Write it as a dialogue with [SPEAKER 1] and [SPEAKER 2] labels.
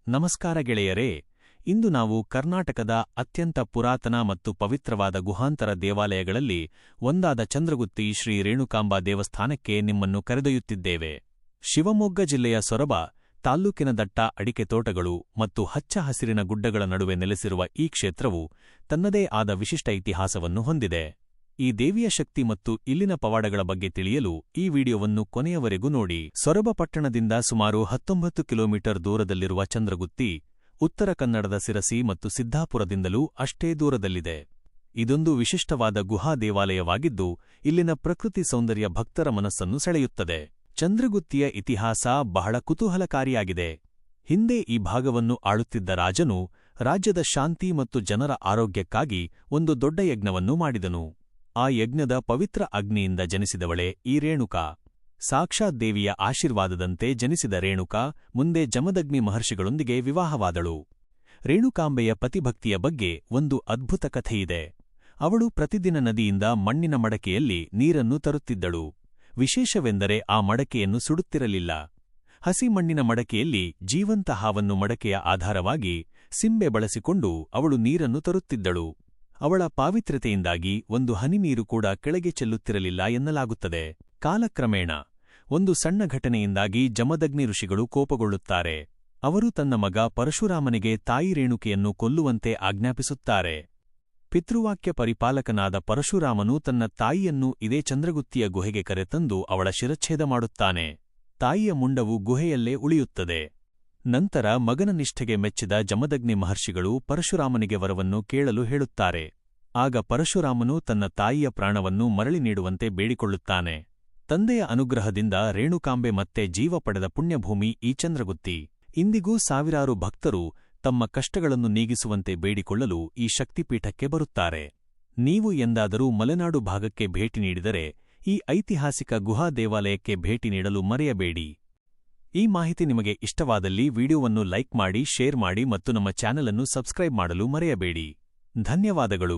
[SPEAKER 1] ನಮಸ್ಕಾರ ಗೆಳೆಯರೇ. ಇಂದು ನಾವು ಕರ್ನಾಟಕದ ಅತ್ಯಂತ ಪುರಾತನ ಮತ್ತು ಪವಿತ್ರವಾದ ಗುಹಾಂತರ ದೇವಾಲಯಗಳಲ್ಲಿ ಒಂದಾದ ಚಂದ್ರಗುತ್ತಿ ಶ್ರೀ ರೇಣುಕಾಂಬಾ ದೇವಸ್ಥಾನಕ್ಕೆ ನಿಮ್ಮನ್ನು ಕರೆದೊಯ್ಯುತ್ತಿದ್ದೇವೆ. ಶಿವಮೊಗ್ಗ ಜಿಲ್ಲೆಯ ಸೊರಬ ತಾಲ್ಲೂಕಿನ ದಟ್ಟ ಅಡಿಕೆ ತೋಟಗಳು ಮತ್ತು ಹಚ್ಚ ಹಸಿರಿನ ಗುಡ್ಡಗಳ ನಡುವೆ ನೆಲೆಸಿರುವ ಈ ಕ್ಷೇತ್ರವು ತನ್ನದೇ ಆದ ವಿಶಿಷ್ಟ ಇತಿಹಾಸವನ್ನು ಹೊಂದಿದೆ. ಈ ದೇವಿಯ ಶಕ್ತಿ ಮತ್ತು ಇಲ್ಲಿನ ಪವಾಡಗಳ ಬಗ್ಗೆ ತಿಳಿಯಲು ಈ ವಿಡಿಯೋವನ್ನು ಕೊನೆಯವರೆಗೂ ನೋಡಿ. ಸೊರಬ ಪಟ್ಟಣದಿಂದ ಸುಮಾರು 19 ಕಿಲೋಮೀಟರ್ ದೂರದಲ್ಲಿರುವ ಚಂದ್ರಗುತ್ತಿ ಉತ್ತರ ಕನ್ನಡದ ಸಿರಸಿ ಮತ್ತು ಸಿದ್ದಾಪುರದಿಂದಲೂ ಅಷ್ಟೇ ದೂರದಲ್ಲಿದೆ. ಇದೊಂದು ವಿಶಿಷ್ಟವಾದ ಗುಹಾ ದೇವಾಲಯವಾಗಿದ್ದು ಇಲ್ಲಿನ ಪ್ರಕೃತಿ ಸೌಂದರ್ಯ ಭಕ್ತರ ಮನಸ್ಸನ್ನು ಸೆಳೆಯುತ್ತದೆ. ಚಂದ್ರಗುತ್ತಿಯ ಇತಿಹಾಸ ಬಹಳ ಕುತೂಹಲಕಾರಿಯಾಗಿದೆ. ಹಿಂದೆ ಈ ಭಾಗವನ್ನು ಆಳುತ್ತಿದ್ದ ರಾಜನು ರಾಜ್ಯದ ಶಾಂತಿ ಮತ್ತು ಜನರ ಆರೋಗ್ಯಕ್ಕಾಗಿ ಒಂದು ದೊಡ್ಡ ಯಜ್ಞವನ್ನು ಮಾಡಿದನು. ಆ ಯಜ್ಞದ ಪವಿತ್ರ ಅಗ್ನಿಯಿಂದ ಜನಿಸಿದವಳೇ ಈ ರೇಣುಕಾ. ಸಾಕ್ಷಾತ್ ದೇವಿಯ ಆಶೀರ್ವಾದದಂತೆ ಜನಿಸಿದ ರೇಣುಕಾ ಮುಂದೆ ಜಮದಗ್ನಿ ಮಹರ್ಷಿಗಳೊಂದಿಗೆ ವಿವಾಹವಾದಳು. ರೇಣುಕಾಂಬೆಯ ಪತಿಭಕ್ತಿಯ ಬಗ್ಗೆ ಒಂದು ಅದ್ಭುತ ಕಥೆಯಿದೆ. ಅವಳು ಪ್ರತಿದಿನ ನದಿಯಿಂದ ಮಣ್ಣಿನ ಮಡಕೆಯಲ್ಲಿ ನೀರನ್ನು ತರುತ್ತಿದ್ದಳು. ವಿಶೇಷವೆಂದರೆ ಆ ಮಡಕೆಯನ್ನು ಸುಡುತ್ತಿರಲಿಲ್ಲ. ಹಸಿ ಮಣ್ಣಿನ ಮಡಕೆಯಲ್ಲಿ ಜೀವಂತ ಹಾವನ್ನು ಮಡಕೆಯ ಆಧಾರವಾಗಿ ಸಿಂಬೆ ಬಳಸಿಕೊಂಡು ಅವಳು ನೀರನ್ನು ತರುತ್ತಿದ್ದಳು. ಅವಳ ಪಾವಿತ್ರ್ಯತೆಯಿಂದಾಗಿ ಒಂದು ಹನಿ ನೀರು ಕೂಡ ಕೆಳಗೆ ಚೆಲ್ಲುತ್ತಿರಲಿಲ್ಲ ಎನ್ನಲಾಗುತ್ತದೆ. ಕಾಲಕ್ರಮೇಣ ಒಂದು ಸಣ್ಣ ಘಟನೆಯಿಂದಾಗಿ ಜಮದಗ್ನಿ ಋಷಿಗಳು ಕೋಪಗೊಳ್ಳುತ್ತಾರೆ. ಅವರು ತನ್ನ ಮಗ ಪರಶುರಾಮನಿಗೆ ತಾಯಿ ರೇಣುಕೆಯನ್ನು ಕೊಲ್ಲುವಂತೆ ಆಜ್ಞಾಪಿಸುತ್ತಾರೆ. ಪಿತೃವಾಕ್ಯ ಪರಿಪಾಲಕನಾದ ಪರಶುರಾಮನು ತನ್ನ ತಾಯಿಯನ್ನು ಇದೇ ಚಂದ್ರಗುತ್ತಿಯ ಗುಹೆಗೆ ಕರೆತಂದು ಅವಳ ಶಿರಚ್ಛೇದ ಮಾಡುತ್ತಾನೆ. ತಾಯಿಯ ಮುಂಡವು ಗುಹೆಯಲ್ಲೇ ಉಳಿಯುತ್ತದೆ. ನಂತರ ಮಗನ ನಿಷ್ಠೆಗೆ ಮೆಚ್ಚಿದ ಜಮದಗ್ನಿ ಮಹರ್ಷಿಗಳು ಪರಶುರಾಮನಿಗೆ ವರವನ್ನು ಕೇಳಲು ಹೇಳುತ್ತಾರೆ. ಆಗ ಪರಶುರಾಮನು ತನ್ನ ತಾಯಿಯ ಪ್ರಾಣವನ್ನು ಮರಳಿ ನೀಡುವಂತೆ ಬೇಡಿಕೊಳ್ಳುತ್ತಾನೆ. ತಂದೆಯ ಅನುಗ್ರಹದಿಂದ ರೇಣುಕಾಂಬೆ ಮತ್ತೆ ಜೀವ ಪಡೆದ ಪುಣ್ಯಭೂಮಿ ಈ ಚಂದ್ರಗುತ್ತಿ. ಇಂದಿಗೂ ಸಾವಿರಾರು ಭಕ್ತರು ತಮ್ಮ ಕಷ್ಟಗಳನ್ನು ನೀಗಿಸುವಂತೆ ಬೇಡಿಕೊಳ್ಳಲು ಈ ಶಕ್ತಿಪೀಠಕ್ಕೆ ಬರುತ್ತಾರೆ. ನೀವು ಎಂದಾದರೂ ಮಲೆನಾಡು ಭಾಗಕ್ಕೆ ಭೇಟಿ ನೀಡಿದರೆ ಈ ಐತಿಹಾಸಿಕ ಗುಹಾ ದೇವಾಲಯಕ್ಕೆ ಭೇಟಿ ನೀಡಲು ಮರೆಯಬೇಡಿ. ಈ ಮಾಹಿತಿ ನಿಮಗೆ ಇಷ್ಟವಾದಲ್ಲಿ ವಿಡಿಯೋವನ್ನು ಲೈಕ್ ಮಾಡಿ, ಶೇರ್ ಮಾಡಿ ಮತ್ತು ನಮ್ಮ ಚಾನೆಲ್ ಅನ್ನು ಸಬ್ಸ್ಕ್ರೈಬ್ ಮಾಡಲು ಮರೆಯಬೇಡಿ. ಧನ್ಯವಾದಗಳು.